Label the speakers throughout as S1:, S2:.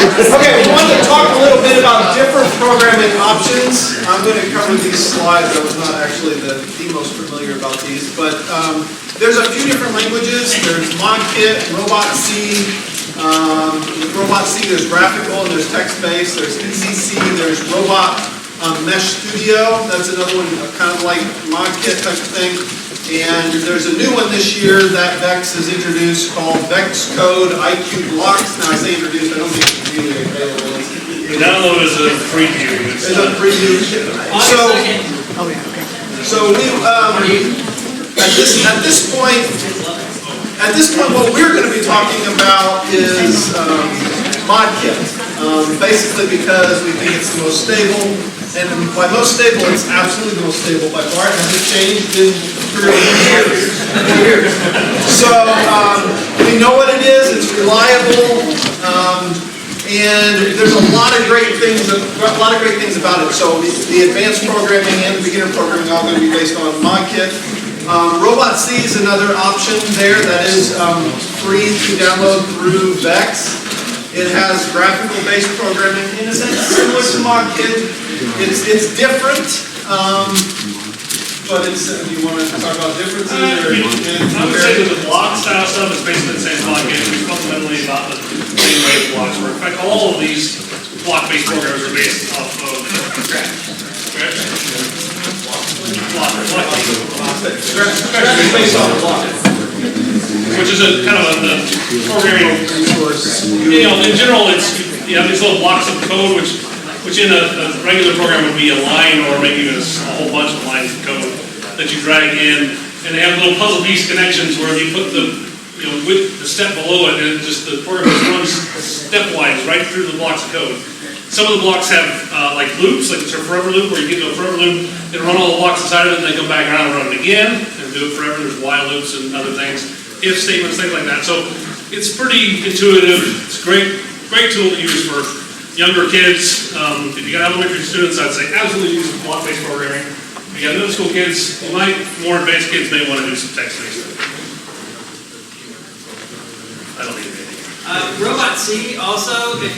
S1: Okay, we want to talk a little bit about different programming options. I'm going to cover these slides. I was not actually the most familiar about these, but there's a few different languages. There's ModKit, RobotC. With RobotC, there's graphical and there's text-based. There's ECC. There's Robot Mesh Studio. That's another one, kind of like ModKit type of thing. And there's a new one this year that VEX has introduced called VEXcode IQ Blocks. Now I say introduced, I don't think it's really available.
S2: The download is a preview.
S1: It's a preview. So we at this point, what we're going to be talking about is ModKit. Basically because we think it's the most stable. And by most stable, it's absolutely the most stable by far. It hasn't changed in 3 years. So we know what it is. It's reliable, and there's a lot of great things about it. So the advanced programming and the beginner programming are all going to be based on ModKit. RobotC is another option there that is free to download through VEX. It has graphical-based programming in a sense similar to ModKit. It's different, but it's. Do you want to talk about differences?
S2: I would say that the block style stuff is basically the same as ModKit. It's fundamentally about the same way of blocks work. In fact, all of these block-based programs are based off of Scratch. Scratch is based off of block. Which is a kind of the programming resource. You know, in general, you have these little blocks of code, which in a regular program would be a line or maybe even a whole bunch of lines of code that you drag in, and they have little puzzle piece connections where you put with the step below it, and just the program just runs stepwise right through the blocks of code. Some of the blocks have like loops, like it's a forever loop, where you get to a forever loop, they run all the blocks inside of it, and they go back around and run it again, and do it forever. There's while loops and other things, if statements, things like that. So it's pretty intuitive. It's a great tool to use for younger kids. If you got elementary students, I'd say absolutely use block-based programming. If you got middle school kids, more advanced kids may want to do some text-based stuff. I don't need anything.
S3: RobotC also, if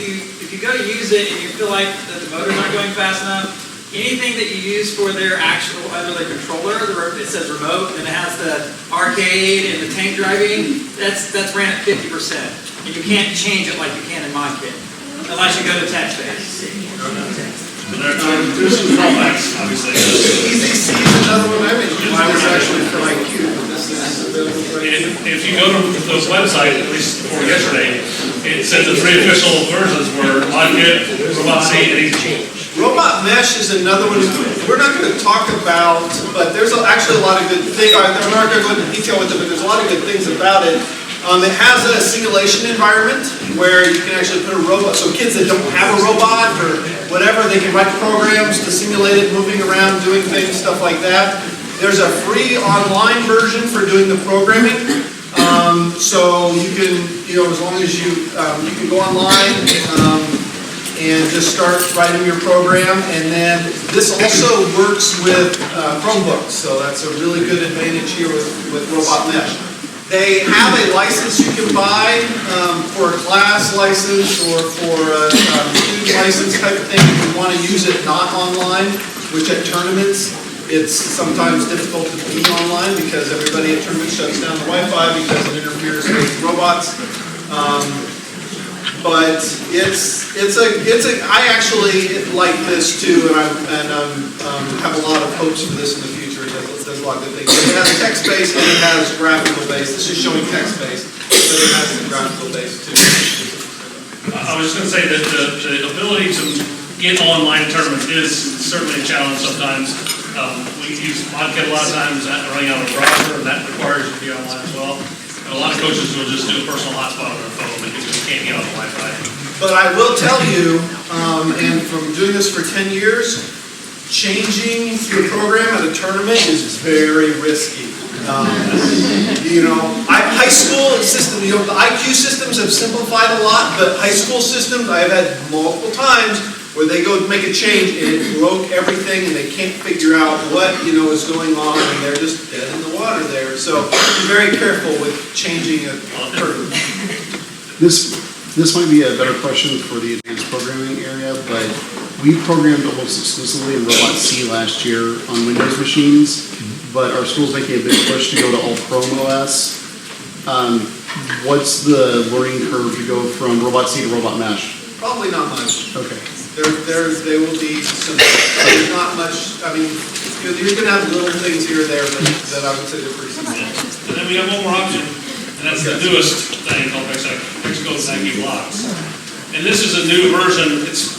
S3: you go to use it and you feel like that the motor's not going fast enough, anything that you use for their actual either the controller, it says remote, and it has the arcade and the tank driving, that's ran at 50%. And you can't change it like you can in ModKit. Unless you go to text-based.
S2: There's some drawbacks, obviously.
S1: ECC is another one I mentioned. Mine was actually for IQ.
S2: If you go to the website, at least for yesterday, it said the 3 official versions were ModKit, RobotC, and ECC.
S1: Robot Mesh is another one we're not going to talk about, but there's actually a lot of good things. I'm not going to go into detail with it, but there's a lot of good things about it. It has a simulation environment where you can actually put a robot, so kids that don't have a robot or whatever, they can write programs to simulate it, moving around, doing things, stuff like that. There's a free online version for doing the programming. So you can, as long as you can go online and just start writing your program. And then this also works with Chromebooks, so that's a really good advantage here with Robot Mesh. They have a license you can buy for a class license or for a student license type of thing if you want to use it not online, which at tournaments it's sometimes difficult to be online because everybody at tournaments shuts down the Wi-Fi because it interferes with robots. But I actually like this too, and have a lot of hopes for this in the future. There's a lot of good things. It has text-based and it has graphical-based. This is showing text-based, but it has some graphical-based too.
S2: I was just going to say that the ability to get online tournaments is certainly a challenge sometimes. We use ModKit a lot of times running out of a browser, and that requires you to be online as well. And a lot of coaches will just do a personal hotspot on their phone because they can't get on the Wi-Fi. But
S1: I will tell you, and from doing this for 10 years, changing your program at a tournament is very risky. High school system, the IQ systems have simplified a lot, but high school systems, I've had multiple times where they go make a change and it broke everything and they can't figure out what is going on and they're just dead in the water there. So be very careful with changing a program.
S4: This might be a better question for the advanced programming area, but we programmed almost exclusively in RobotC last year on Windows machines, but our school's making a big push to go to all Chrome OS. What's the learning curve to go from RobotC to Robot Mesh?
S1: Probably not much.
S4: Okay.
S1: There will be some, there's not much, I mean, you're gonna have little things here or there, but that I would say they're pretty simple.
S2: And then we have one more option, and that's the newest thing called VEXcode IQ Blocks. And this is a new version, it's,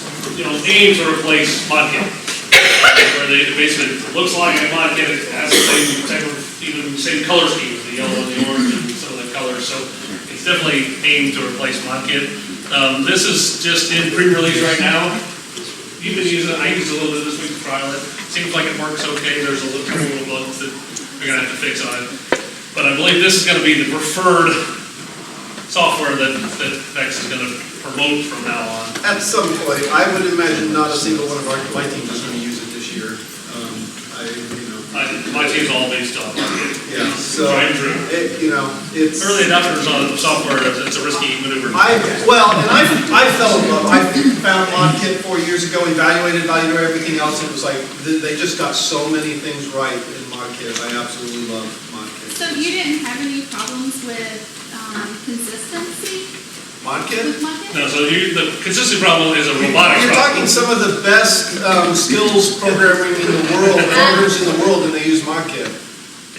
S2: aimed to replace ModKit. Where they basically, it looks like a ModKit, it has the same type of, even same color schemes, the yellow and the orange and some of the colors, so it's definitely aimed to replace ModKit. This is just in pre-release right now. You've been using it, I used a little bit this week to trial it. Seems like it works okay, there's a couple little bugs that we're gonna have to fix on it. But I believe this is gonna be the preferred software that VEX is gonna promote from now on.
S1: At some point, I would imagine not a single one of my team is gonna use it this year.
S2: My team's all based on ModKit.
S1: Yeah, so, it's.
S2: Early adopters on software, it's a risky maneuver.
S1: I fell in love. I found ModKit 4 years ago, evaluated everything else. It was like, they just got so many things right in ModKit. I absolutely love ModKit.
S5: So you didn't have any problems with consistency
S1: ModKit?
S5: with ModKit?
S2: No, so the consistency problem is a robotics
S1: You're
S2: problem.
S1: talking some of the best skills programming in the world, programmers in the world, and they use ModKit.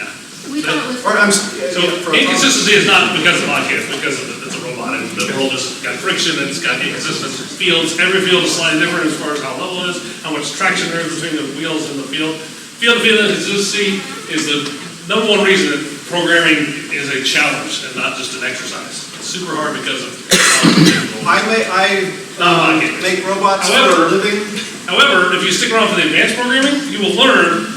S2: Yeah.
S5: We thought it was.
S2: So inconsistency is not because of ModKit, it's because it's a robot. And the world has got friction and it's got inconsistent fields. Every field is slightly different as far as how level it is, how much traction there is between the wheels and the field. Field-to-field inconsistency is the number one reason that programming is a challenge and not just an exercise. It's super hard because of
S1: I make robots for a living.
S2: However, if you stick around for the advanced programming, you will learn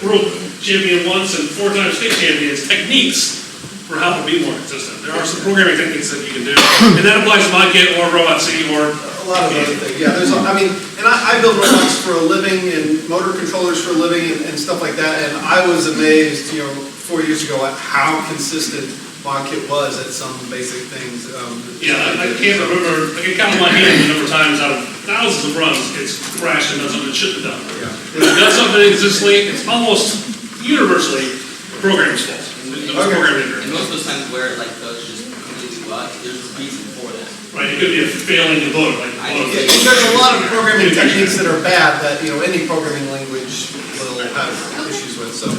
S2: world champion once and 4 times state champions techniques for how to be more consistent. There are some programming techniques that you can do, and that applies to ModKit or RobotC or
S1: A lot of other things, yeah, I build robots for a living and motor controllers for a living and stuff like that, and I was amazed, 4 years ago at how consistent ModKit was at some basic things.
S2: I can't remember, I can count on my hand the number of times out of thousands of runs it's crashed and done something it shouldn't have done.
S1: Yeah.
S2: If it does something inconsistently, it's almost universally the programmer's fault. The programming error.
S6: And most of the times where it does just completely bust, there's a reason for that.
S2: Right, it could be a failing the book, like
S1: There's a lot of programming techniques that are bad that, any programming language will have issues with, so.